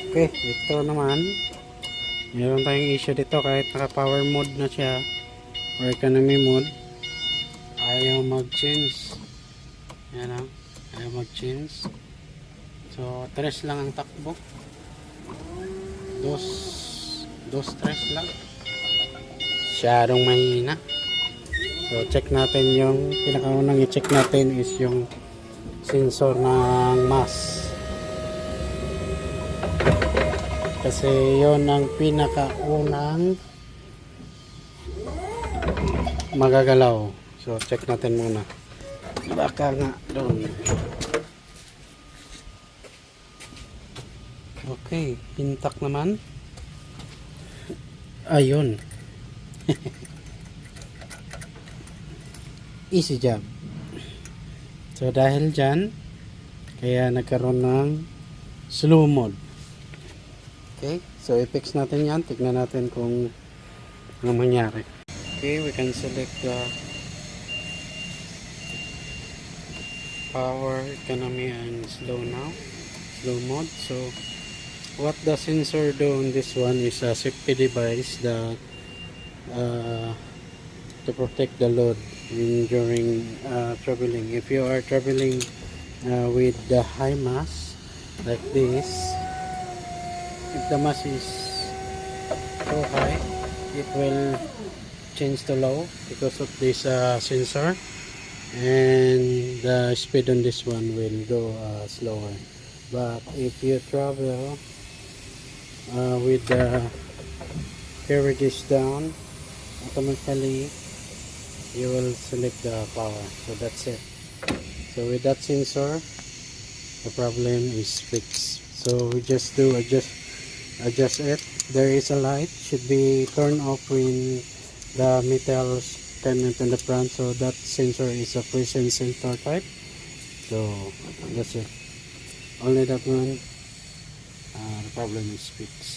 Okay, ito naman. Meron tayong issue dito kahit naka power mode na siya or economy mode. Ayaw mag-change. Yan o. Ayaw mag-change. So, 3 lang ang takbo. Dos tres lang. Masyadong mahina. So, check natin yung pinakaunang i-check natin is yung sensor ng mass. Kasi yon ang pinakaunang magagalaw. So check natin muna. Baka nga doon. Okay, intact naman. Ayun. Easy job. So dahil dyan, kaya nagkaroon ng slow mode. Okay, so i-fix natin yan. Tignan natin kung ano mangyari. Okay, we can select the power, economy, and slow mode. So what the sensor do on this one is a safety device that to protect the load during traveling. If you are traveling with the high mass like this, if the mass is so high, it will change to low because of this sensor, and the speed on this one will go slower. But if you travel with the carriages down, automatically you will select the power. So that's it. So with that sensor, the problem is fixed. So we just do adjust it. There is a light, should be turned off when the metals turn into the front. So that sensor is a presence sensor type. So that's it. Only that one, the problem is fixed.